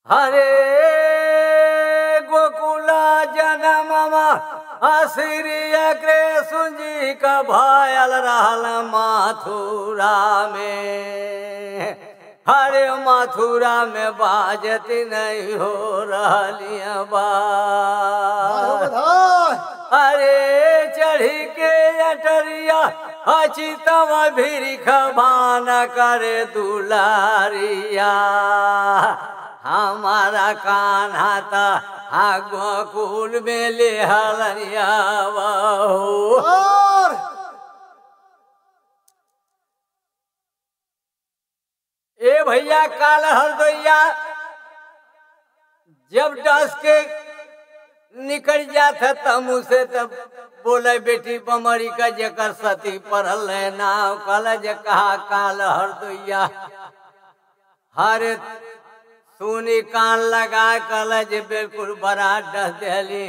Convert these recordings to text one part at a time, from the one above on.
हरे गोकुला जनममा श्री कृष्ण जी का भयल रहल मथुरा में। हरे मथुरा में बाजती नहीं हो रही बात। अरे चढ़ी के अटरिया अचितम भिरिख भान करे दुलारिया। हमारा कान्हा था गोकुल में ले हलनिया ए भैया काल हरदोइया जब डस के निकल जात है तमु से तब बोले बेटी बमरी का जकर सती पढ़ल है नाव कल जे कहा काल हरदोइया। हरे सुनी कान लगा कल जे बिल्कुल बड़ा डस दिली।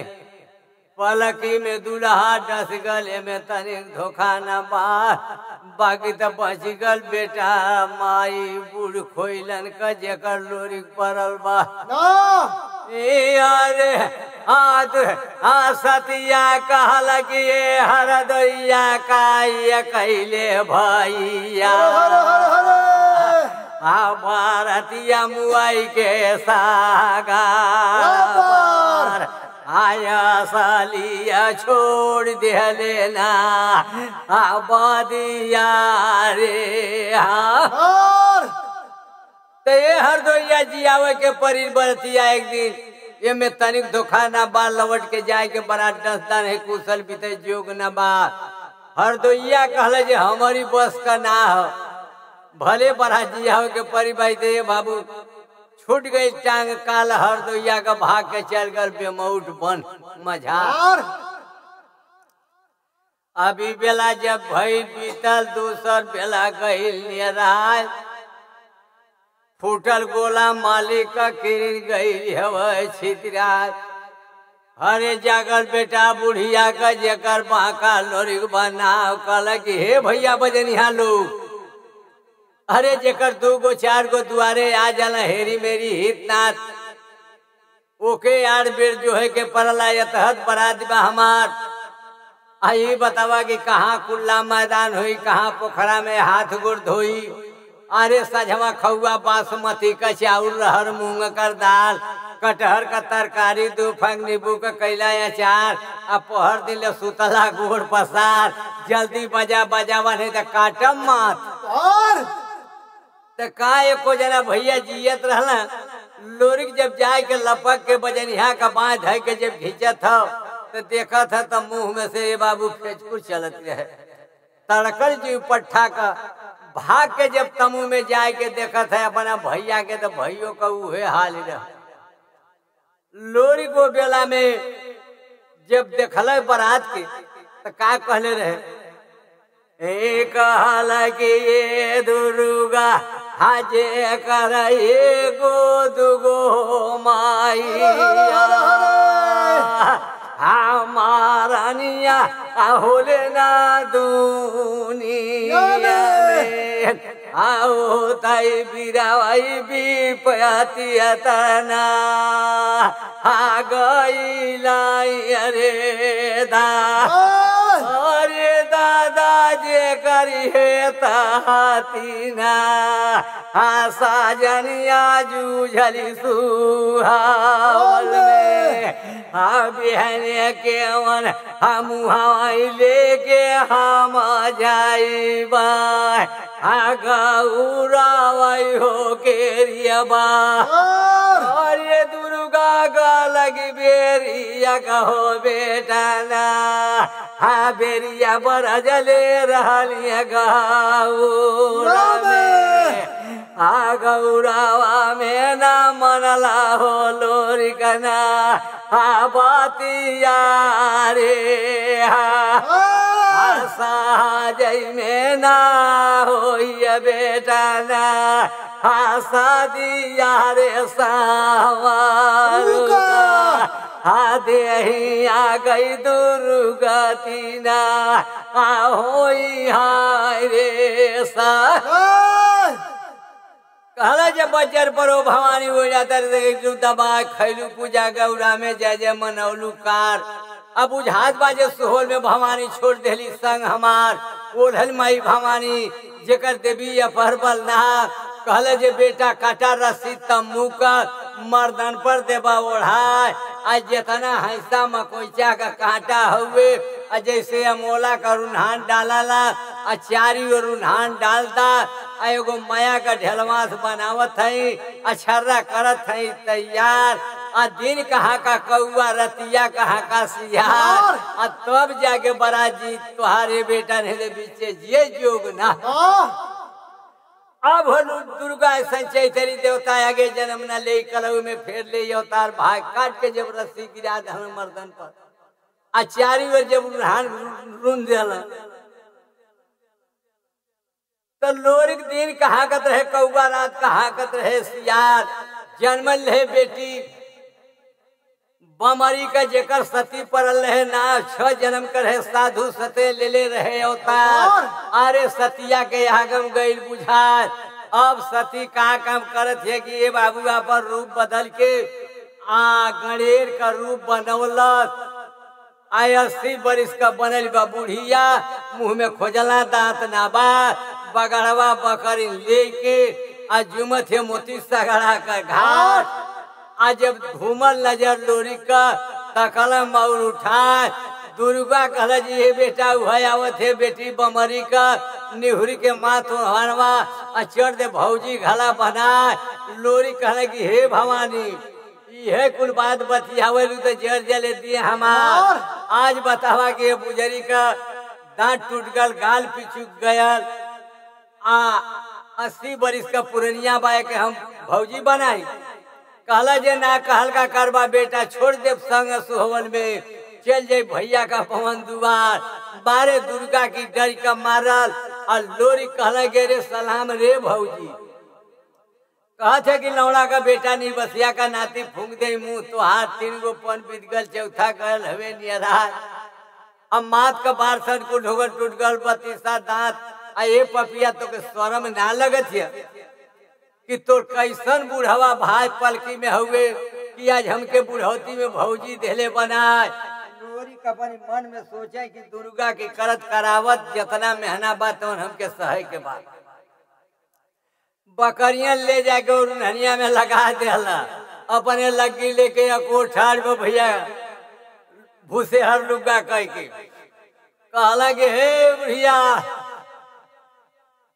पलकी में दूल्हा डस गले में तनिक धोखा न बाकी तो बच गल बेटा माई बूढ़ खोइलन का जेकर लोरी पड़ल बा। अरे सतिया कहल कि हरदोइया का ये कैले भैया। भारतिया मुआई के सागा आया सालिया छोड़ दे लेना बदिया रे। तो ये हरदोइया जी आवे के परी बरतिया एक दिन ये में तनिक धोखा ना बा लवट के जाए के बड़ा डसदा है कुशल बीते जोग न बा। हरदोइया कहले जे हमारी बस का ना हो भले बड़ा जिया हो के परी भाई दे बाबू छूट गई टांग काल हरदोइया का भाग के चल गल बेमौट बन मझार। अभी बेला जब भई बीतल दूसर बेला गईल निराय फूटल गोला मालिक का किर गई हवे छितराय। हरे जागल बेटा बुढ़िया का जेकर बाका लोरी बनाव कल कि हे भैया बजनिया लोग। अरे जेकर 2 गो 4 गो दुआरे आ जाला हेरी मेरी हितनाथ ओके यार बेर जो है के परला यतहत बरात बा हमार। आई बतावा कि कहाँ कुल्ला मैदान हुई कहाँ पोखरा में हाथ गोड़ धोई। अरे सजवा खौआ बासमती का चाउर रहर मूंग कर दाल कटहर का तरकारी 2 फंग नींबू का कैला अचार आ पहर दिन सुतला गोड़ पसार। जल्दी बजा बजावा नहीं तो काटम मत। और तो का एको जना भैया जियत रहला लोरिक जब जाए के लपक के बजनिया का बाँह धय के जब घिंचत हो तो देखा था तो मुंह में से ये बाबू फेचकुर चलत रहे। तड़कल जी पट्ठा का भाग के जब तमु में जाए के देखा था अपना भैया के तो भैयो का उहे हाल रहे। लोरी को बेला में जब देखल बारात के तो का कहले रहे एक हाल कि ये दुर्गा हाजे कर एगो दुगो माइया हमारा निया होले ना दुनिया में आओ ताई बिरावाई भी पयाती तना आ गई लाई अरे दा अरे दादा जे करी है तातीना साजनिया जूझली सुहावल में बिहने के मन हम हवाई लेके हम जाइबा गौरावाई हो के रियबा। और ये दुर्गा का लगी बेरिया कहो बेटा ना हाँ बेरिया बड़ा जले रहलिया गौरा में गौरावा में ना मनला हो लोरी कना बातिया रे साजई में ना हो बेटा ना शादिया रे सावर देही आ गई दुर्गति ना होई हाय रे सा कहला जब बजर परो भवानी हो जाता दबा खैलू पूजा गौरा में जय जय मनौलू कार। अब बुझात बाजे सुहोल में भवानी छोड़ देली संग हमार ओढ़ल माई भवानी जेकर देवी अपहरबल ना। कहले जे बेटा काटा रस्सी तम्मू का मर्दन पर देबा ओढ़ाए। आज जितना हैसा मकोचा का कांटा हुए जैसे अमोला का रुन्हान डालाला चारी और रुन्हान डालता एगो माया का ढेलवास बनावत है अछर्रा करत है तैयार। दिन कहाँ का कौआ रतिया कहाँ का सियार तब जाके बड़ा जी तुम्हारे बेटा ने बीचे ये जोग ना। अब दुर्गा संचय तेरी देवता आगे जन्म न ले कलऊ में फेर ले अवतार भाग काट के जब रस्सी गिरा धन मर्दन पर आचारी और जब रुन दिल तो लोरिक दिन कहाँ कत रहे कौआ रात कहाँ कत रहे सियार। जन्मल रहे बेटी बमरी का जेकर सती परल रहे ना 6 जन्म कर है साधु सते ले रहे अवतार। अरे सतिया के आगम गई बुझार। अब सती कहाँ काम करत है कि ये बाबू पर रूप बदल के गणेर का रूप बनौलत। 80 बरिस का बनल बा बुढ़िया मुंह में खोजला दांत ना बा बगड़वा बकरी लेके जुमत है मोती सगड़ा का घाट। आज जब घूमल नजर लोरी का तकल मौर उठाए दुर्गा कहला जी हे बेटा आवत है बेटी बमरी का निहुरी के माथ हनवा चढ़ दे भौजी घला बनाए। लोरी कहला कि हे भवानी ये कुल बात बतियावलू तो जर जले दिए हमार। आज बतावा कि पुजरी का दांत टूट गल गाल पिचुक गयल 80 बरिस का पुरनिया बाय के हम भौजी बनाई। कहला जे ना कहल का करबा बेटा छोड़ दे संग सुहवन में चल जाए भैया का पवन दुआर। बारे दुर्गा की डर का मारल और लोरी कहला गे रे सलाम रे भौजी। कहा था कि लौड़ा का बेटा नहीं बसिया का नाती फूंक दे मुंह तो हाथ 3 गो पन बीत गल चौथा गल हवे नियरा। अब मात का बार सर को ढोगर टूट गल 32 दांत ये पपिया तो के शर्म ना लगत है कि तोर कैसन बुढ़वा भाई पलकी में हुए कि आज हमके बुढ़ौती में भौजी देले बनाए। लोरी कपनी मन में सोचे कि दुर्गा की करत करावत जितना मेहना बात हमके सहे के बाद बकरियां ले जाके और ननिया में लगा देला अपने लगी लेके कोठार में भैया भूसे हर लुगा कह के कहला कि हे भैया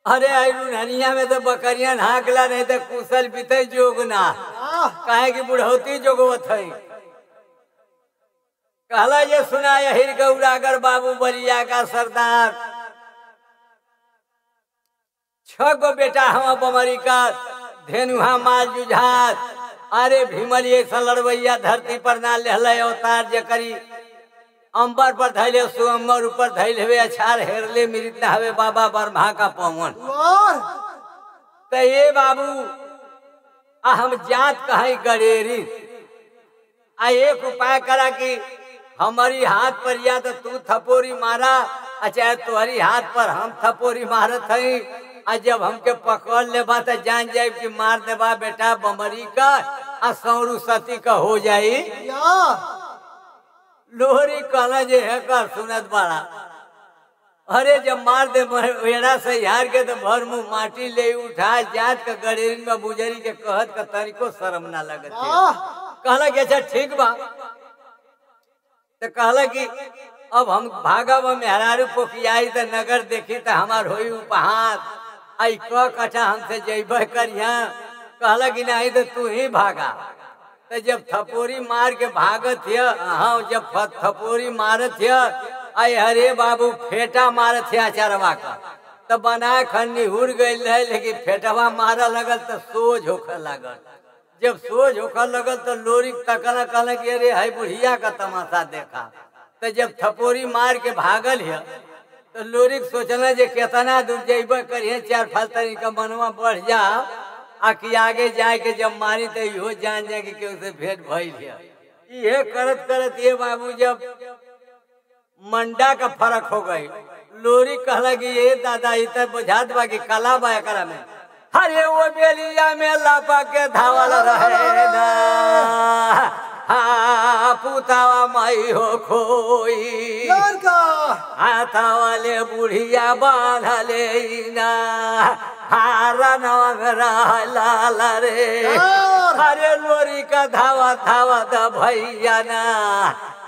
अरे ननिया में तो बकरियां हाँकला नहीं तो कुशल बीते जोग ना कहे कि बुढ़ौती जोगवत है। कहला ये सुना यही गौरागर बाबू बलिया का सरदार 6 गो बेटा हम बमरी का धेनुहा माल जुझार। अरे भीमल ऐसा लड़वैया धरती पर ना ले अवतार जे करी अंबर पर धैले सुअम्बर ऊपर धैल हुए अछार हेरले मृत हवे बाबा बर्मा का पवन। तो ये बाबू हम जात कहीं गड़ेरी एक उपाय करा कि हमारी हाथ पर या तो तू थपोरी मारा अच्छा तुम्हारी हाथ पर हम थपोरी मारत है। जब हमके पकड़ ले तो जान जाए कि मार देबा बेटा बमरी का सौरू सती का हो जाई। लोहरी कहला जे है कर सुनत बड़ा। अरे जब मार दे वेड़ा से यार के तो भर मुंह माटी ले उठा जात का गड़ेरी में बुजरी के कहत का तरीको शर्म ना लगत। कहला कि अच्छा ठीक बा। तो कहला कि अब हम भागा में मेहरारू पोखियाई तो नगर देखी तो हमार होई उपहार आई कटा हमसे जैब करिया। कहला कि नहीं तो तू ही भागा। तो जब थपोरी मार के भागत है हाँ जब थपोरी मारत है आई हरे बाबू फेटा मारत है अचारवा का तो बना खन्नी हुर गई है लेकिन फेटवा मारा लगल तो सोझ होकर लगल। जब सोझ होकर लगल तो लोरी तकला कहला कि अरे है बुढ़िया का तमाशा देखा। तो जब थपोरी मार के भागल है तो लोरी सोचना जे कितना दूर जेब करिए 4 फल तरीका मनवा बढ़ जा कि आगे जाए के जब मारी तो यो जान जाए कि उसे भेंट भइल है। ये करत करत ये बाबू जब मंडा का फर्क हो गई लोरी कहला कि ये दादा इतर बुझात बा कि कला बा एकरा में अरे वो बेलिया में लपक के धावल रहे ना हाँ पुतावा माई हो खोई हाथा वाले बुढ़िया बांधले ना हारा लाल रे अरे लोरी का धावा धावा द भैया ना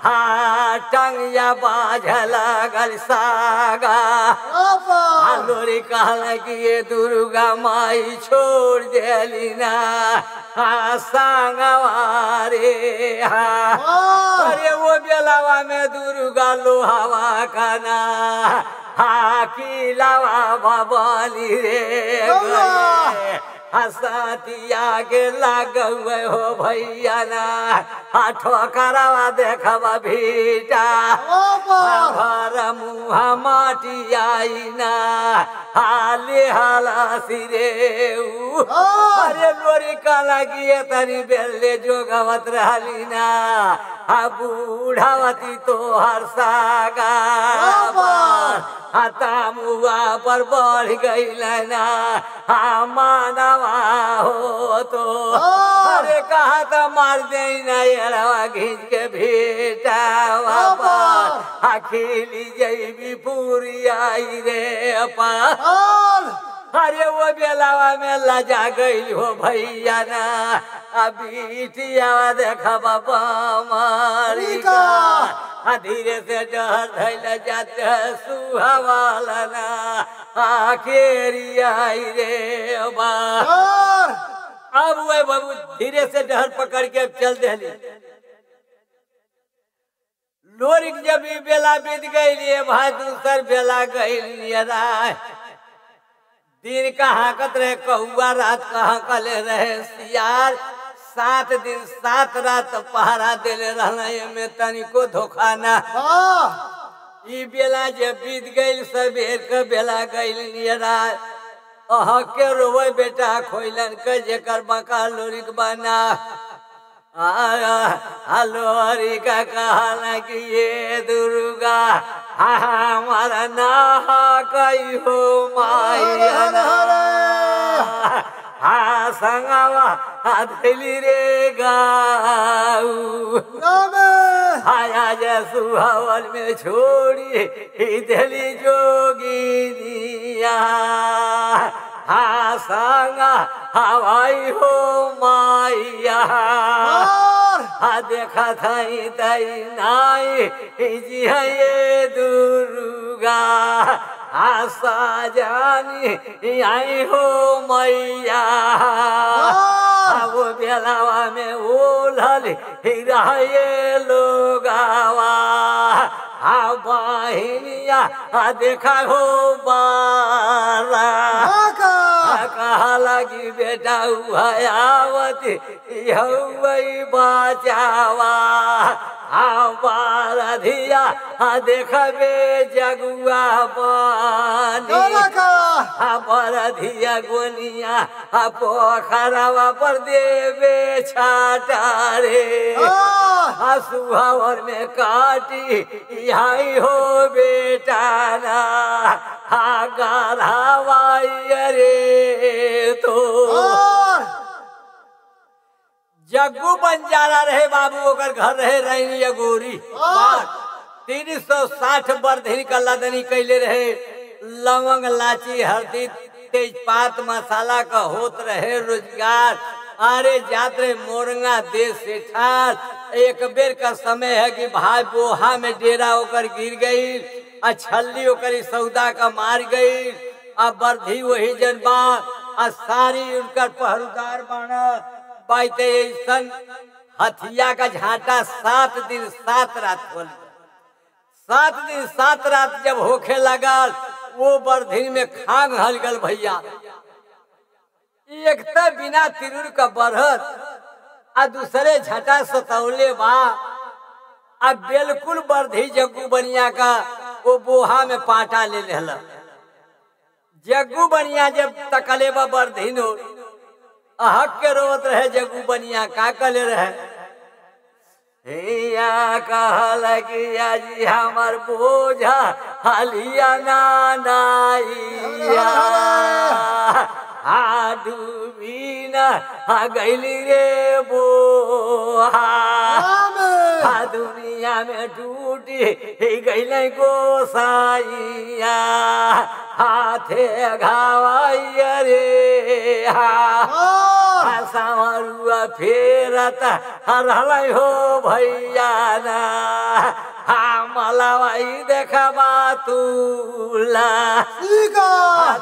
हाँ टंगिया बाझला गल सागा लोरी कहला कि ये दुर्गा माई छोड़ देली ना हाँ सांगवा रे हाँ अरे वो बेलावा में दुर्गा लोहावा का ना हाँ किलावा भवानी रे हसतिया के लाग हो भैया ना ठोकरवा देखबा भीटा घर मुहा माटी आई ना हाले हाला सिरे अरे लोरी का लगी तनी बेले जोगवत रहली ना बूढ़ावती तो हर सागा तामुआ पर बढ़ गई ना मानवा हो तो अरे कहा था मार दे ना घींच के भेटा खिली जैबी पूरी आई रे अपा अरे वो बेलावा में लजा गई हो भैया ना अभी देखा बाबा मारी का धीरे से डर धैल जाते सुहावाला ना आखेरी आई रे बा अब वो बाबू धीरे से डर पकड़ के चल देली लोरी जब बेला बीत गई भाई दूसर बेला गई दिन का हाकत रहे कहुआ रात का हकले रहे सियार 7 दिन 7 रात पहरा देले रहना में तनिको धोखा ना ई बेला जब बीत गई सबेर के बेला गई के रोवे बेटा खोइलन के जेकर बका लोरी के बना लोरी का कहला कि ये दुर्गा हमारा ना कई हो माया हाँ संगवा दिली रे गाऊ आया जे सुहावल में छोड़ी दिली जोगिनिया हाँ संगा हवाई हो माया देखा थाई तई नाई जी है ये दुर्गा आशा जानी आई हो मैया वो बेलावा में ओलल रहे लोगावा बहिनिया देखा हो बारा कहा लगी बेटा आवती यही बचावा बारधिया देखबे जगुआ बरधिया गोनिया पोखरवा पर देवे छाटा रे सुहावर में काटी यही हो बेटा ना गाढ़ावाई रे तो जग्गू बंजारा रहे बाबू ओकर घर रहे रही अगोरी 360 बर्धनी का लदनी कैले रहे लवंग लाची हल्दी तेजपात मसाला का होत रहे रोजगार अरे जात्रे मोरंगा देश से ठार एक बेर का समय है कि भाई बोहा में डेरा होकर गिर गई छल्ली होकर सौदा का मार गई अब बर्धी वही जनबा सारी उनकर पहरुदार बाना पाइते सन हथिया का झांटा 7 दिन 7 रात खोल 7 दिन 7 रात जब होखे लगा वो बर्धीन में खांग हल गल भैया एक तो बिना तिरुर का बढ़त आ दूसरे झटा सतौले बा अब बिल्कुल बर्धी जग्गू बनिया का वो बोहा में पाटा ले लेला जग्गू बनिया जब तकले बा बर्धीन हो अहक के रोत रहे जग्गू बनिया का कले रहे कहल कि जी हमार बोझा हलिया नानाइया डूबी न गैली रे बोहा दुनिया में टूटी गैले गोसाइया हाथे घावाइया रे सावरुआ फेरत रहल हो भैया ना मलावाई देखबा तुला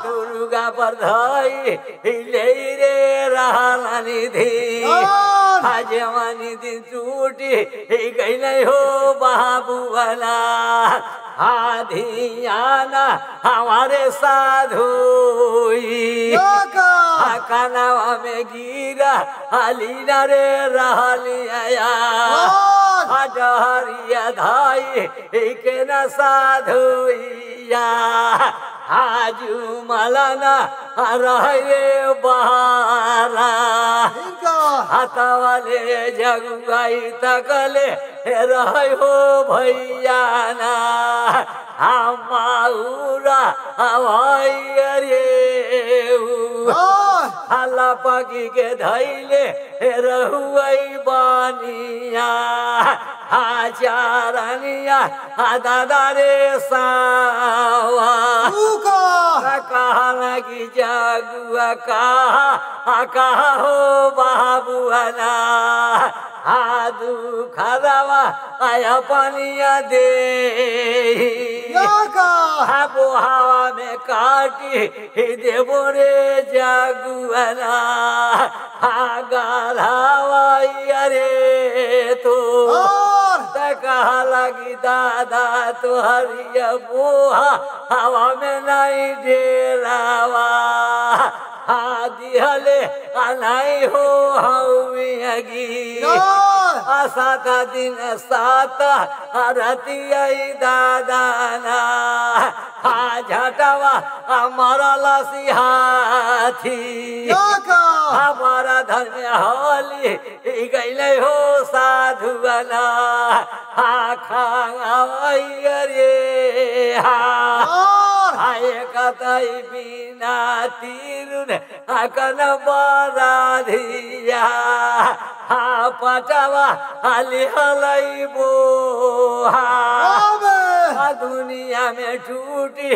दुर्गा पर धई ले रे रहल निधि जवानी दिन टूटी गैले हो बाबुआना धियाना हमारे साधु कनवा में गिरा हलीना रे रहलिया डहरिया धाई के न साधुया आजू मलाना रहे बहारा हतवाले जगुआई तकले रहे हो भैया ना हमारा हवाई रे हल्ला पकी के धैले रहुई बानिया चारनिया दादा रे सावा कहा लगी जागुआ कहा हो बाबुआना दुखरवा आया पानिया दे बोहावा में काटी देवो रे जागुआना गाढ़ावा रे तो कहा लगी दादा तुहरिया बोहा हवा में नहीं डेरावा दिहले अनाई हो हगी सात दिन सात रतिया दादा ना झटवा मरला सिहाथी हमारा धन में होली गैले हो साधुआना खाई रे कतई बिना तीरुन कन बराधिया पटवा हली हलई बोहा दुनिया में टूटी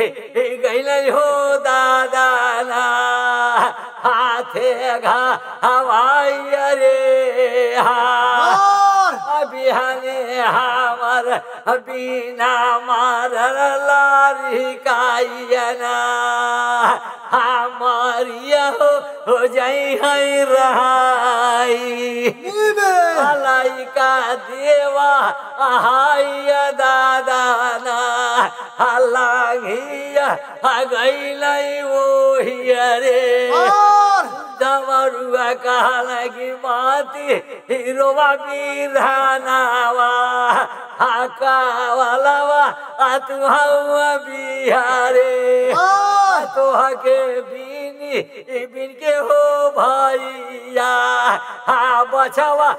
गैले हो दादा ना हाथे घा हवाई रे बिहाने हमार बिना मार लारी काइना हमारिया हो जाई है रहाई लाई का देवा आहाइया दादा ना हलांगिया गैलई वो रे दमरुआ कहा लगी माती हिरोवा बिरहानावा हाकावालावा तुहवा बिहारे तोह के बीनी बिन के हो भैया बछवा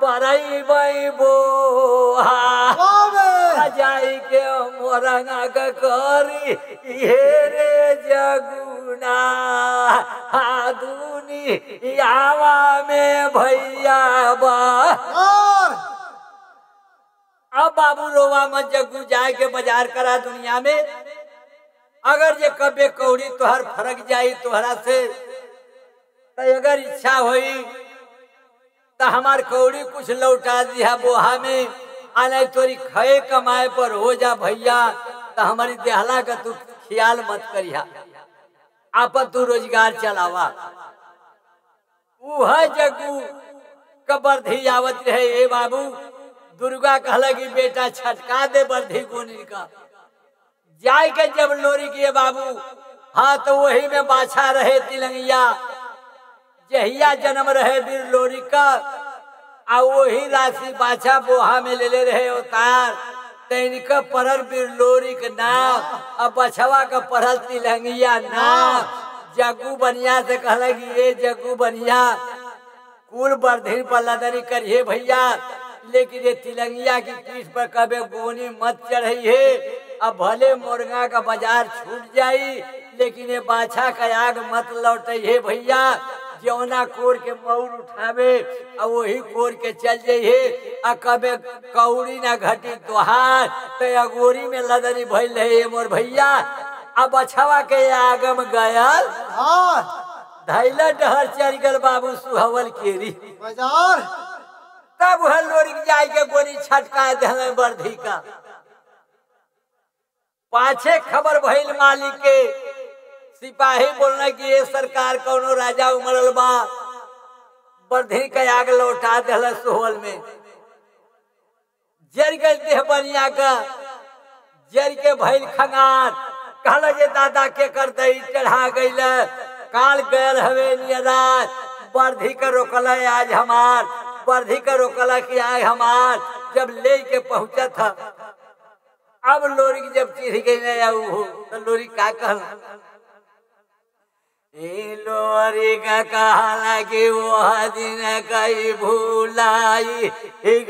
बरई बई बोहा जाई के मोरंगा के करी हेरे जगुना दुनियावा में भैया बा अब बाबू रोवा मत जग्गू जाए के बाजार करा दुनिया में अगर ये कबे कौड़ी तोहर फरक जाई तोहरा से तो अगर इच्छा होई तो हमार कौड़ी कुछ लौटा दिया बोहा में आने तोरी खए कमाए पर हो जा भैया तो हमारी देहला का तू ख्याल मत करिया आप तू रोजगार चलावा वह जग्गू कबरधी आवत रहे ए बाबू दुर्गा कहला कि बेटा छटका दे बर्धी गोनी का जाय के जब लोरी किए बाबू हाँ तो वही में बाछा रहे तिलंगिया जहिया जन्म रहे बीर लोरी का आ वही राशि बाछा बोहा में ले रहे अवतार तैनिका परल बीर लोरी के नाम अब बछवा का परल तिलंगिया नाम जग्गू बनिया से कहला कि ये जग्गू बनिया कुल बर्धीन पर लदरी करिए भैया लेकिन ये तिलंगिया की पीठ पर कभी गोनी मत चढ़ी है अब भले मुर्गा का बाजार छूट जाई लेकिन ये बाछा का आग मत लौटे हे भैया। जौना कोर के मऊर उठावे और वही कोर के चल जाइए आ कबे कौड़ी ना घटी तोहार तो अगोरी में लदरी भइल है मोर भैया। अब बछवा के आगम गयल धैला डहर चल गल बाबू सुहवल केरी बाजार तब वह लोरी जाय के गोरी छटका दे बर्धी का। पाछे खबर भइल मालिक के सिपाही बोलना कि ये सरकार कौनो राजा उमरल बा बर्धी के आग लौटा दे सोहल में। जर गल देह बनिया का जर के भइल खंगार कहल जे दादा के कर दई चढ़ा गईल काल गयल हवे नियराज बर्धी के रोकल आज हमार बर्धी के रोकल कि आज हमार जब ले के पहुंचा था। अब लोरी की जब चिढ़ गई नहीं तो लोरी का कहल लोरी का कहला कि वह दिन कई भूलाई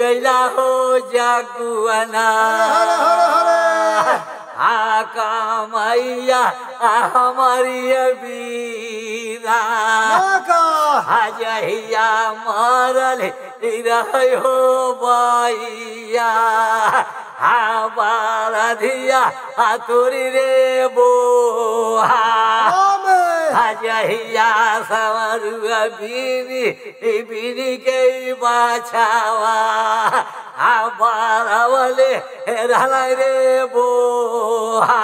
गैला हो जागुआना मैया हमारी बीरा हजहिया मरल रहो बैया बारधिया तोरी रे बोहा हजहिया सवरुआ बीनी बीनी के बाछावा बारवले रहल रे बोहा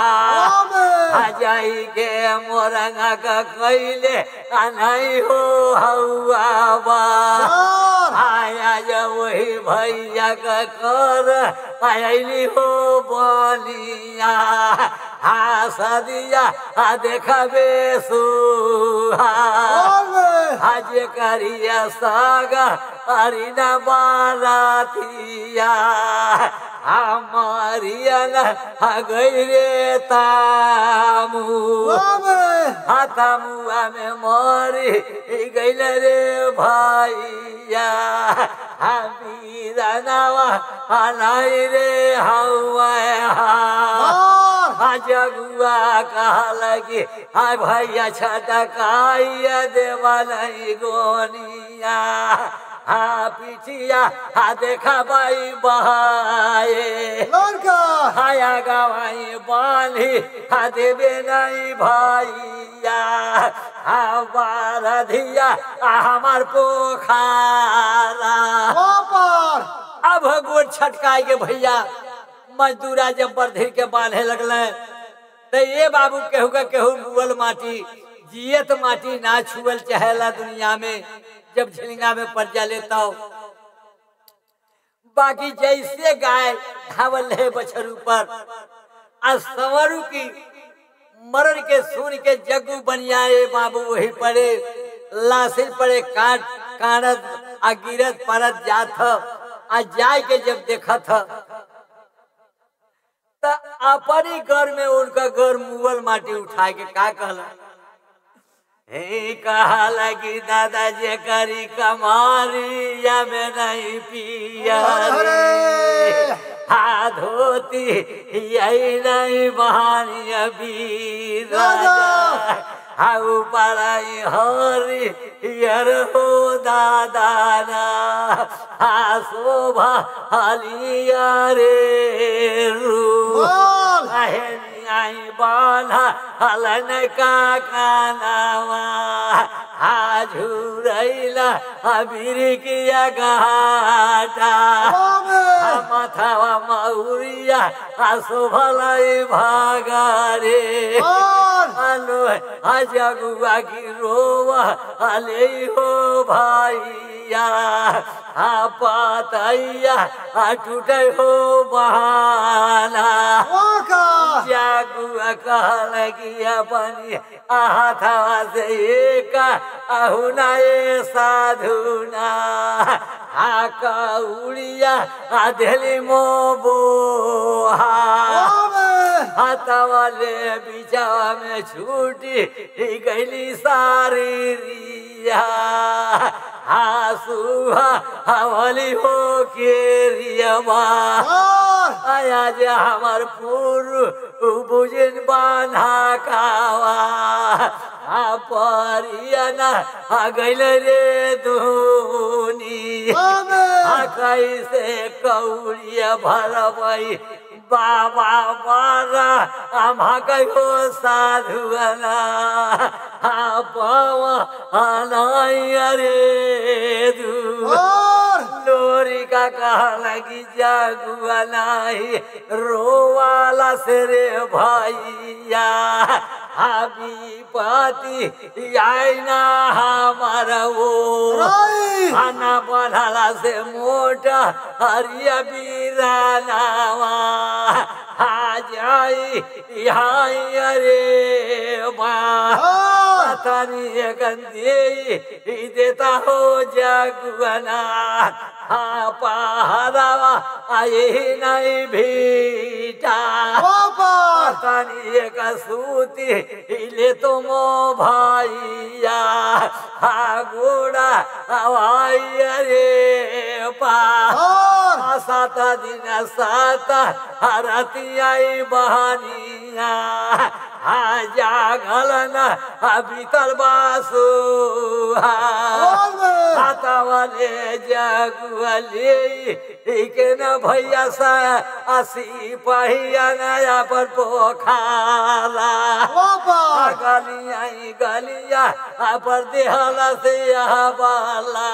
हजाई के मोरंगा का कैले नहीं हो हवा बा आया जब वही भैया का कर आयली हो बलिया सदिया देखबे सुहा आज करिया सागा अरिना बारातिया हमारिया गई रे तामू तामुआ में मरी गईल रे भैया हमीरा नवा हलाई रे हवा जगुआ कहा लगी हाय भैया छटकाइया देवा नहीं गोनिया पिछिया देखा बाई बहाए हाया गवाई बाली देवे नहीं भैया बारधिया हमार पोखारा अब गोड़ छटकाए के भैया मजदूरा जब बर्धी के बांधे लगले तो ये बाबू केहू का केहू मुअल माटी जियत माटी ना छुअल चहेला दुनिया में जब झिलंगा में पड़ जा लेता बाकी जैसे गाय धावल है बछरू पर आज संवरू की मरण के सुन के जग्गू बनियाए बाबू वही पड़े लाशिल पड़े काट कानत आ गिरत परत जात आज जाय के जब देखा था तो अपनी घर में उनका घर मुगल माटी उठा के का कहला कहा लगी दादा जे करी कमारी या में नहीं पिया धोती यही नहीं बहानी अभी ऊपर हरी यर हो दादा ना शोभा हलिया रे रू आई बाला हलन का कानावा झूरैला अबीर किया घाटा मथावा मौरिया शोभलाई भागा रे अलो जगुआ की रोवा अले हो भैया पातैया टूटे हो बहाना जागुआ कह लगी अपनी हाथवा से एक अहुना साधुना कौड़िया दिली मोबो हाथवाले बिचावा में छूटी गईली सारी रिया सुहा हवली हो के रिया आया जे हमार बुझिन बांधा कावा परियाना गैल रे धुनी कैसे कौड़िया भरबई बाबा बारा आमा कहो साधुअना रे लोरी का कहा लगी जागुआ नहीं रोवाला से रे भैया हाबी पाती आईना हमारा वो खाना बनाला से मोटा हरिया बीरानावा आ जाई अरे मातानी गंदी देता हो जागुआना हाँ पहरावा आये नहीं भीटा मातानी का सूती ले तो मो भाईया हाँ गोड़ा हवाई अरे पा सात दिन सात हरती आई बहानिया हाँ जागल न भीतर बासु हाथा वाले जगुअले के न भैया सा असी पहिया नया पर पोखाला गलिया पर देहला से यहाँ बाला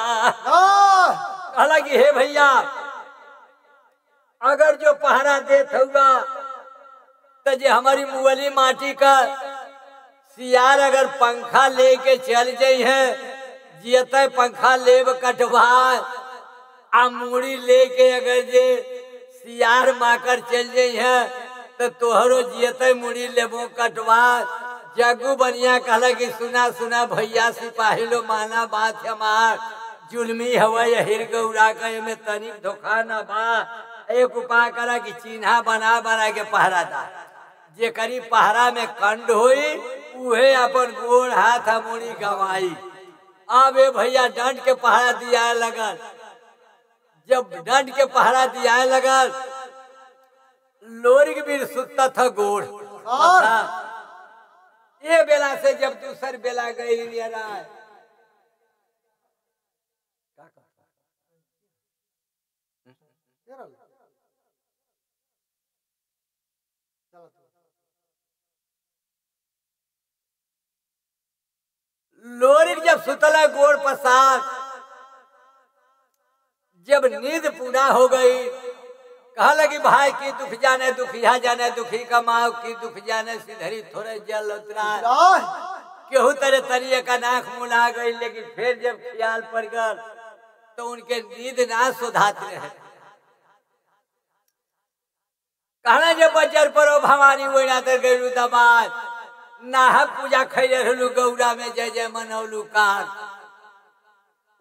हालांकि हे भैया अगर जो पहरा देत होगा तो जे हमारी मुअली माटी का सियार अगर पंखा लेके चल जाई है जियते पंखा लेब कटवा आ मूड़ी लेके अगर जे सियार माकर चल जाई है तो तोहरो जियते मूड़ी लेबो कटवा जग्गू बनिया कहला कि सुना सुना भैया सिपाही लो माना बात हमार जुलमी हवा हिर गौरा के में तनिक धोखा न बा एक उपाय करा कि चिन्हा बना बना के पहरा दा जे करी पहरा में कंड होई उहे अपन गोड़ हाथ मुड़ी गवाई। अब भैया डंड के पहरा दिया लगल, जब डंड के पहरा दिया लगल लोरी के भी सुता था गोड़ ये बेला से जब दूसर बेला गई लोरी जब सुतला गोड़ पसार जब नींद पूरा हो गई कहा लगी भाई की दुख जाने दुखिया जाने दुखी का माँ की दुख जाने सिधरी थोड़े जल उतरा केहू तरह तरिए का नाक मुला गई। लेकिन फिर जब ख्याल पड़ गया तो उनके नींद ना सुधाते रहे। कहना जब बजर पर भवानी वही तर गयलू दबाद नाहक पूजा खैले रहलू गौरा में जय जय मनौलू कार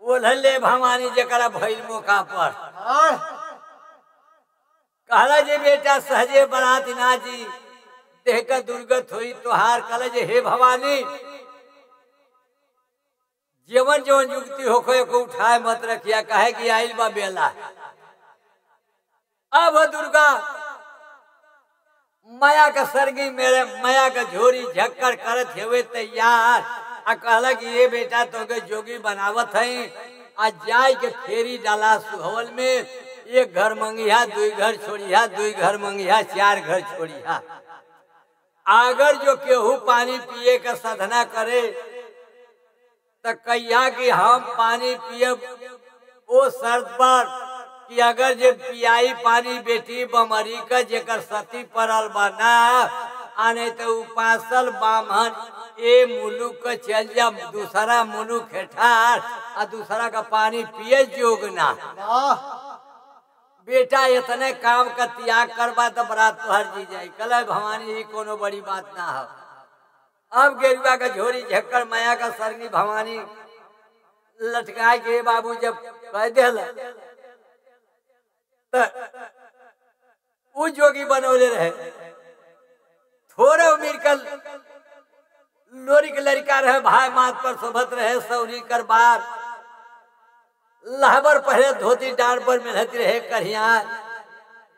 ओढ़ले भवानी जरा भइल मौका पर कहला जे बेटा सहजे बरात ना जी देह का दुर्गत हुई तोहार कहला जे हे भवानी जीवन जीवन युक्ति होके को उठाए मत रखिया कहे कि आइल बा बेला। अब दुर्गा माया का सरगी मेरे माया का झोरी झक्कर करत हुए तैयार आ कहला कि ये बेटा तो के जोगी बनावत है आज जाय के फेरी डाला सुहवल में एक घर मंगिया दुई घर छोड़िया दुई घर मंगिया चार घर छोड़िया। अगर जो केहू पानी पिए का साधना करे तो कहिया कि हम पानी पिए वो शर्त पर कि अगर जे पियाई पानी बेटी बमरी का जेकर सती परल बना आने तो उपासल बामन ए मुलुक का चल जा दूसरा मुलुक हेठार आ दूसरा का पानी पिए जोगना बेटा इतने काम का त्याग करवा तो बरात तोहर जी जाई। कल भवानी ही कोनो बड़ी बात ना हो। अब गेरुआ का झोरी झक्कर माया का सरगी भवानी लटकाए के बाबू जब कह दे तो जोगी बनौले रहे थोड़े उम्र का लोरी के लड़का रहे भाई माथ पर सोभत रहे सौरी कर बार लहबर पहले धोती डांड पर मेहनती रहे करिया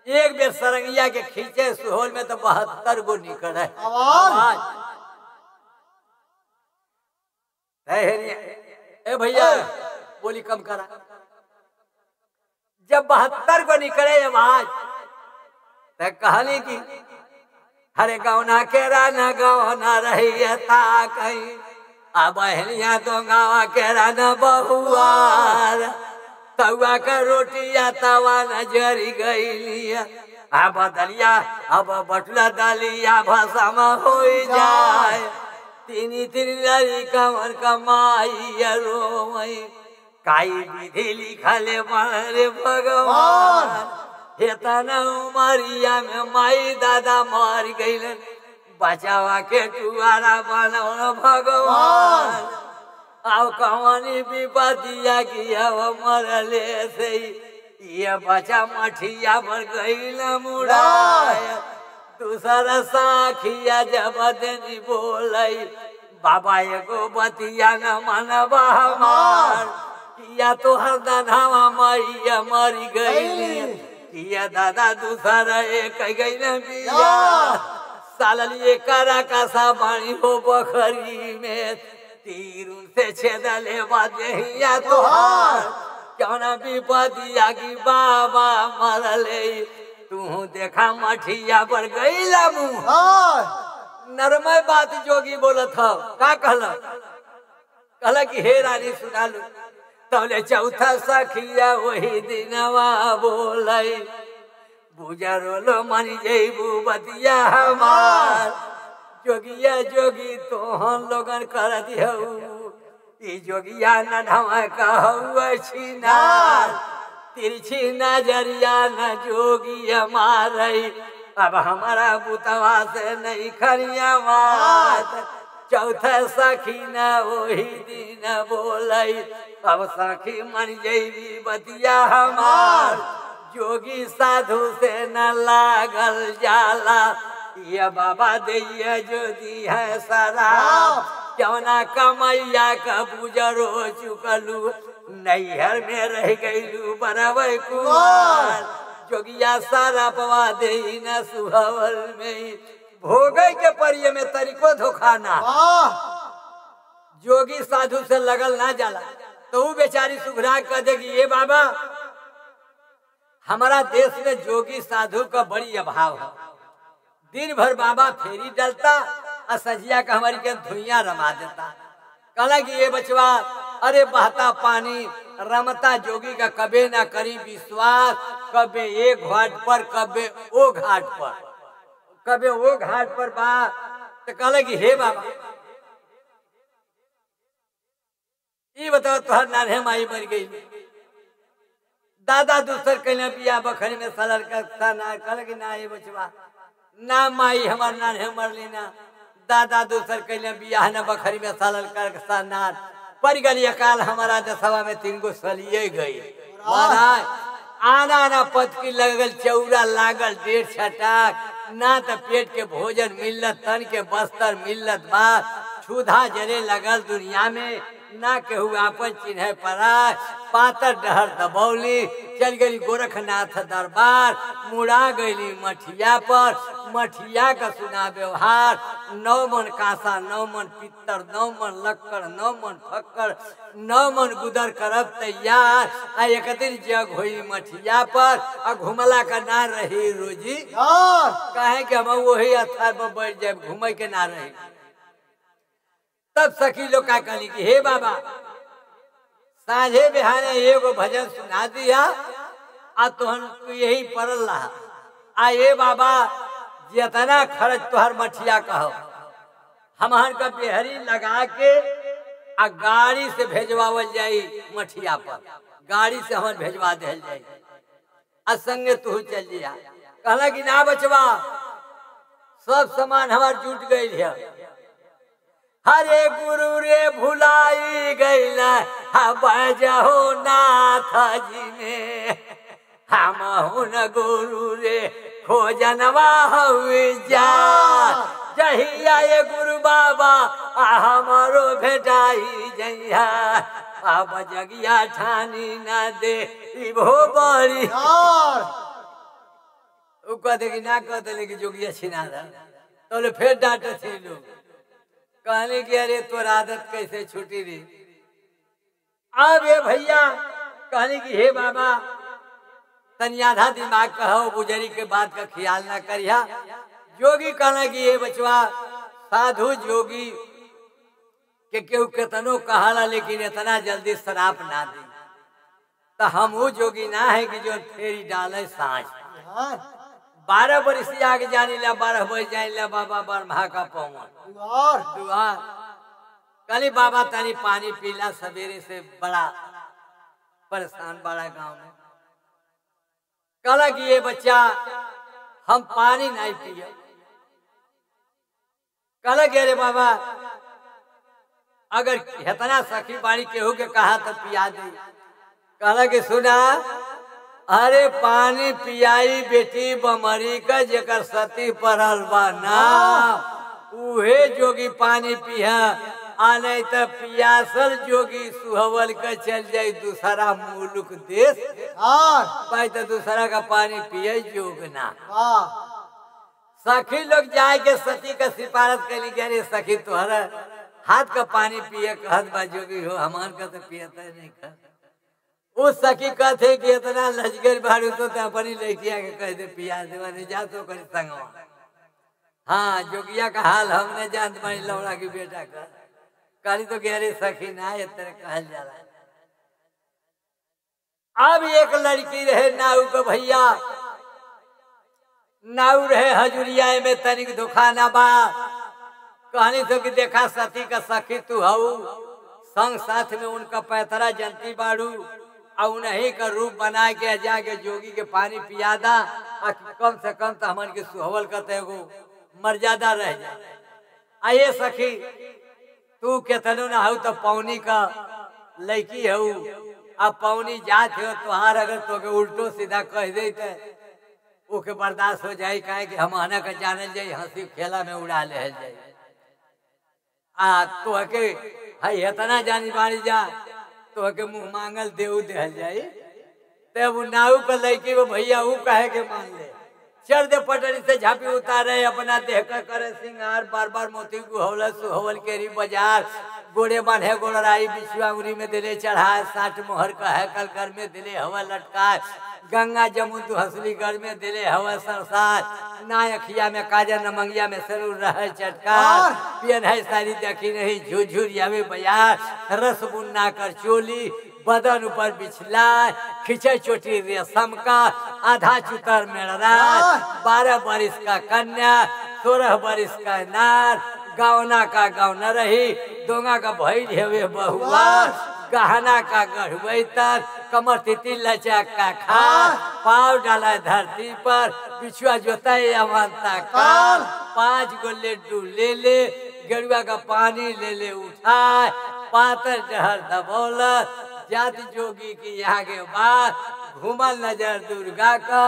एक बेर सरंगिया के खींचे सुहोल में तो 72 गो निकले आवाज ए भैया बोली कम करा। जब 72 को निकले आवाज तो कहानी की हरे गौना के राना गौना रही था कहीं अब बहनिया तो गावा के राना बहुआर तवा का रोटिया तवा नजरी गई अब बदलिया अब बटला दलिया भसम हो जाए तीनी लड़ी कमर कमाई रोमई काई विधि लिखले मारे भगवान हेतना उमरिया में माई दादा मार गईलन बचावा के टुआरा बनौल भगवान अब कहानी विपतिया की अब मरले से ये बचा मठिया पर गईल मुड़ाया दूसरा साखिया जब देनी बोलई बाबा एगो बतिया न मनबा हमार किया तो हर दाधावा मैया मरी गई किया दादा दूसरा एक गईल बिया साललिए करा का सा पानी हो बखरी में तीर से छेदले बादिया तोहार क्यों न विपतिया की बाबा मरले तू देखा मठिया पर गईला मुँह नरमय बात जोगी बोलत हो का कहला कि हे रानी सुना लू तौले चौथा सखिया वही दिनवा बोलई बुजरो मनी जैबू बतिया हमार जोगिया जोगी तो हम लोगन कर दिहू ई जोगिया न ढवा कहू छिनार तिरछी नजरिया न जोगी मारई अब हमारा बुतवा से नहीं खरिया मात चौथा सखी न वही दिन बोलई अब सखी मन जैबी बतिया हमार जोगी साधु से न लागल जाला ये बाबा दैया जो दी है शराब क्यों ना कमैया का बुजरो चुकलू नैहर में रह गईलू बराबर कुमार जोगिया सारा पवा दे न सुहवल में भोगे के परिये में तरीको धोखाना जोगी साधु से लगल ना जाला तो वो बेचारी सुघरा कह देगी ये बाबा हमारा देश में जोगी साधु का बड़ी अभाव है दिन भर बाबा फेरी डालता और सजिया का हमारी के धुइयां रमा देता कहला कि ये बचवा अरे बहता पानी रमता जोगी का कबे ना करी विश्वास कबे एक घाट पर कबे वो घाट पर कबे वो घाट पर बा तो कहला कि हे बाबा ये बताओ तुहर नारे माई मर गई दादा दूसर कहने बिया बखरी में सलर का ना कहला कि ना ये बचवा ना माई हमार नारे मरली ना दादा दूसर कहले बिया न बखरी में सलल कर सनार पर गली अकाल हमारा दसवा में 3 गो सलिए गई महाराज आना ना पत की लगल चौरा लागल 1.5 छटाक ना तो पेट के भोजन मिलत तन के बस्तर मिलत बात क्षुधा जरे लगल दुनिया में ना केहू आपन चिन्ह पड़ा पातर डहर दबौली चल गई गोरखनाथ दरबार मुड़ा गई मठिया पर मठिया का सुना व्यवहार 9 मन कांसा 9 मन पित्तर 9 मन लक्कड़ 9 मन फक्कड़ 9 मन गुदर करब तैयार आ एक दिन जग हुई मठिया पर आ घुमला का ना रही रोजी कहे कि हम वही अथार पर बैठ जाए घूमे के ना रही तब सखी लोग का कहली कि हे बाबा साझे बिहाने एगो भजन सुना दिया आ तुहन यही पड़ल रहा आ ये बाबा जितना खर्च तुहर मठिया कहो हमार का बेहरी लगा के आ गाड़ी से भेजवावल जाई मठिया पर गाड़ी से हम भेजवा दे जाई आ संगे तू चल जिया कहला कि ना बचवा सब सामान हमार जुट गई है हरे गुरु रे भुलाई गईला बजहो नाथ जी में हम न गुरु रे खोजनवा हुए जा जहिया ये गुरु बाबा हमारो भेटाई जइया अब जगिया ठानी न दे भो बड़ी वो कहते कि ना कहते लेकिन जोगिया छिना रहा तो फिर डांटे थे लोग कहने की अरे तोर आदत कैसे छूटी रही। अब ये भैया कहने की हे बाबा तनी आधा दिमाग कहो गुजरी के बात का ख्याल ना करिया। जोगी कहना कि ये बचवा साधु जोगी के केहू केतनो कहला लेकिन इतना जल्दी शराब ना दी तो हम वो जोगी ना है कि जो फेरी डाले सांझ 12 बरस आगे जाने ला 12 बज जाने ला बाबा बरमहा का पवन दुआर कली बाबा तनी पानी पीला सवेरे से बड़ा परेशान बड़ा गांव में कला कि ये बच्चा हम पानी नहीं पिए। कला कि अरे बाबा अगर इतना सखी बाड़ी केहू के कहा तो पिया दे। कला कि सुना अरे पानी पियाई बेटी बमरी का जेकर सती पड़ल बा ना उहे जोगी पानी पिया आ नहीं तो पियासल जोगी सुहवल का चल जाये दूसरा मुल्क देश भाई तो दूसरा का पानी पिए जोग ना। सखी लोग जाए के सती का सिफारिश कर ली अरे सखी तोहरा हाथ का पानी पिए कहत बा जोगी हो हमान का तो पियता नहीं कर। उस सखी कहते कि इतना लजगर भाड़ू तो अपनी लड़किया के कह दे पिया दे जा तो कर संगवा। हाँ जोगिया का हाल हमने जान तुम्हारी लौड़ा की बेटा का काली तो गहरे सखी ना ये तरह कहल जाला। अब एक लड़की रहे नाऊ को भैया नाऊ रहे हजूरिया में तनिक दुखाना बा कहनी तो कि देखा सती का सखी तू हऊ संग साथ में उनका पैतरा जनती बाड़ू और उन्हीं का रूप बना के जाके जोगी के पानी पियादा कम से कम तो हमन के सुहवल करते हो मर्यादा रह जाए। आइए सखी तू केतनो ना हो तो पौनी का लड़की हो अब पौनी जात हो तुहार अगर तो के उल्टो सीधा कह दे ओके बर्दाश्त हो जाए काहे कि हम आना का जानल जाए हंसी खेला में उड़ा ले जाए तो के हई इतना जानी बानी जा तो के मुंह मांगल देव दे जाए तब नाऊ का लड़की वो भैया वो कहे के मान ले चढ़ दे पटरी से झापी उतारे अपना देह का करे सिंगार बार बार मोती गुहवल सुहवल केरी बाजार गोड़े बांधे गोड़राई बिछुआंगुरी में दिले चढ़ाए 60 मोहर का है कल घर में दिले हवा लटकाए गंगा जमुन हंसली घर में दिले हवा सरसार ना अखिया में काजर न मंगिया में सरूर रहे चटकार पियन है सारी देखी नहीं झुझुर यावे बयार रस बुन्ना कर चोली बदन ऊपर बिछला खिंचे चोटी रेशम का आधा चुतर मेड़रा 12 बरिस का कन्या 16 बरिस का नार गावना का गाँव न रही दोंगा का भैल हेवे बहुआ गहना का गढ़वैतर कमर तिती लचक का खार पाव डाला धरती पर बिछुआ जोता अवंता काल 5 गो लड्डू ले ले गेरुआ का पानी ले ले उठाए पातर डहर दबौल जाति जोगी की यहाँ के बाद घूमल नजर दुर्गा का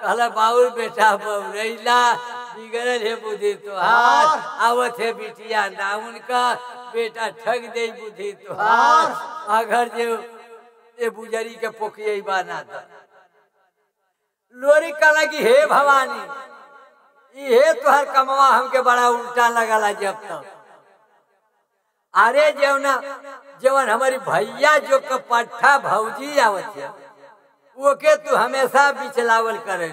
कहला बाउर बेटा बउरैला बिगड़ल है बुद्धि तुहार आवत है बिटिया नाउन का बेटा ठग दे बुद्धि तुहार अगर जो ये बुजरी के पोखिए बना था लोरी कला की हे भवानी ये तुहर कमवा हमके बड़ा उल्टा लगला जब तक अरे जवन हमारी भैया जो कपट्ठा भौजी आवत है ओके तू हमेशा बिचलावल करे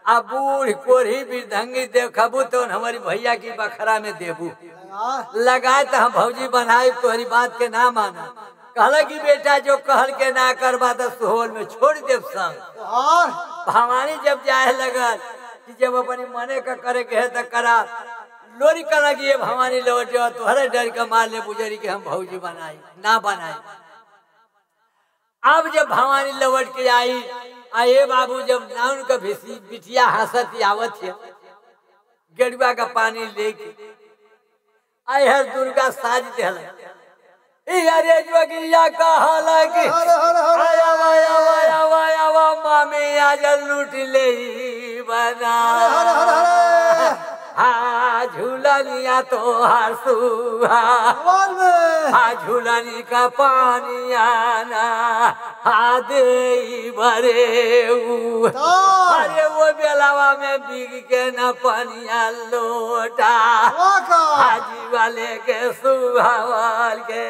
आ बूढ़ कोढ़ी बिरधंगी देखबू तो हमारी भैया की बखरा में देबू लगाए तो हम भौजी बनाए तोहरी बात के ना माना कहला कि बेटा जो कहल के ना करबा तो सुहोल में छोड़ देव संग भवानी जब जाए लगल कि जब अपनी मने का करे के है तो करा लोरी का लगी भवानी लौट जाओ तो हरे डर का मार ले बुजरी के हम भौजी बनाई ना बनाई। अब जब भवानी लौट के आई आए बाबू जब नाउन का बिटिया हंसती आवत है गेरुआ का पानी लेके आए हर दुर्गा साज दिल अरे जोगिया कहला कि आया मामी आज लूट ले बना हाँ झूलनिया तो हसुहा झूलनी का पानी आना दे भरे अरे वो बेलावा में बिग के न पनिया लोटा हाजी वाले के सुहावल के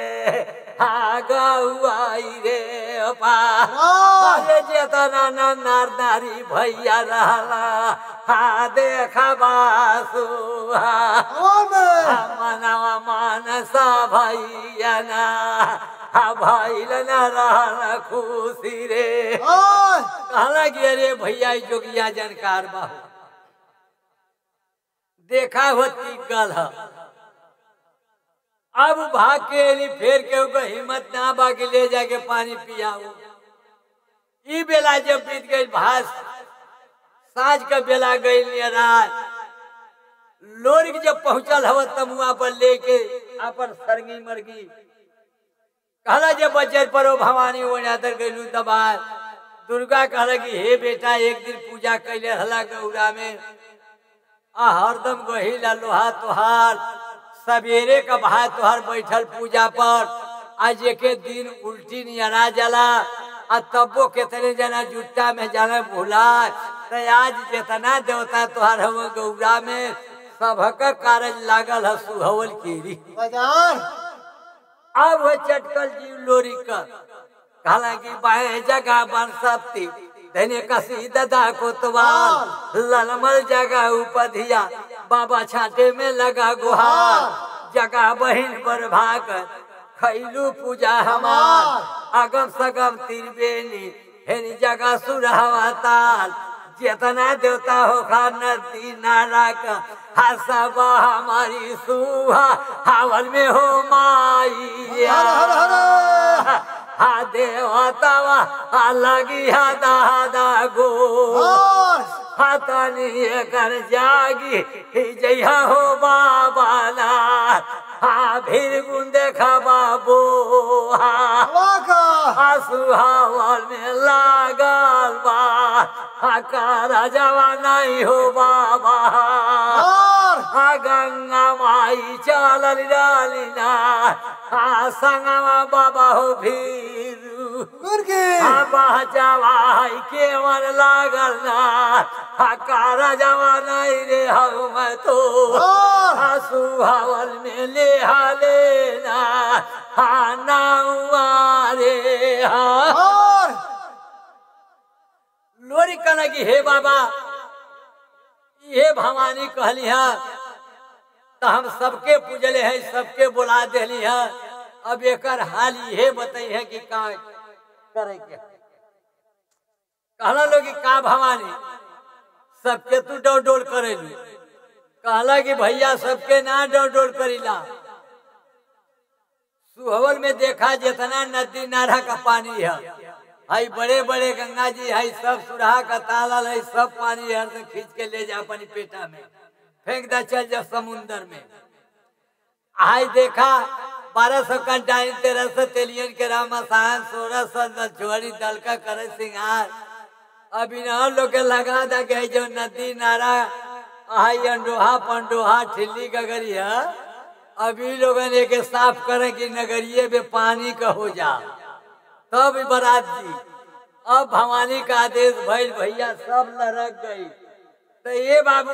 गौआई रे अरे जेतना नार नारी भैया रहला देखा बासुहा मनवा मानसा भैया ना भैल न रहला खुशी रे कहला कि अरे भैया जोगिया जानकार बाहू देखा होती गल अब भाग के फेर के ऊपर हिम्मत ना बाकी ले जाके पानी पियाऊ ई बेला जब बीत गई भास साँझ का बेला गई रात लोरी जब पहुंचल हव तमुआ पर लेके अपन सरगी मरगी कहला जब बच्चे पर भवानी ओनादर गईलू दबा दुर्गा कहला कि हे बेटा एक दिन पूजा कैले हला गौरा में हरदम गहिला लोहा तोहार सवेरे का भाई तोहार बैठल पूजा पर आज एक दिन उल्टी नियरा जला तबो कितने जना जुट्टा में जाना भूला तो आज जितना देवता तोहार हम गौरा में सबका कारज लागल है सुहवल कीरी अब वो चटकल जीव लोरी का कहला कि बाएं जगह बन सकती धने कसी ददा कोतवाल ललमल जगह उपधिया बाबा छाटे में लगा गुहार जगह बहिन पर भाग खैलू पूजा हमार अगम सगम तिरबेनी हेनी जगह सुरहवा ताल जितना देवता हो खा नदी नारा का हसबा हमारी सुहा हावल में हो माइया देवता लगी दादा गो हतनी कर जागी जइहा हो बाबा ना फिर गुन देखा बाबू सुहावल में लागल बा का जवा नहीं हो बाबा गंगा माई चलल डालिना संगमा बाबा हो भीरू जवाई के मन लागल ना कारा जवा नहीं रे हम तो सुहावल में ले लेना रे लोरी कहना कि हे बाबा ये भवानी कहली है तो हम सबके पूजले है सबके बुला दिली है अब एक हाल ये बताई है कि का करे क्या कहला लोग का भवानी सबके तू डोल डोल करेलू कहला कि भैया सबके ना डोल डोल करीला सुहवल में देखा जितना नदी नारा का पानी है हाई बड़े बड़े गंगा जी हाई सब सुरहा का ताला है सब पानी हर से खींच के ले जा अपनी पेटा में फेंक दा चल जा समुन्दर में हाई देखा 1200 का डाइन 1300 तेलियन के रामासान 1600 छोड़ी दल का करे सिंगार अभी न लोग लगा दा गए जो नदी नारा हाई अंडोहा पंडोहा ठिल्ली गगरिया अभी लोगों ने के साफ करे कि नगरिये में पानी का हो जा तब बारात जी अब भवानी का आदेश भैया सब लड़क गई तो ये बाबू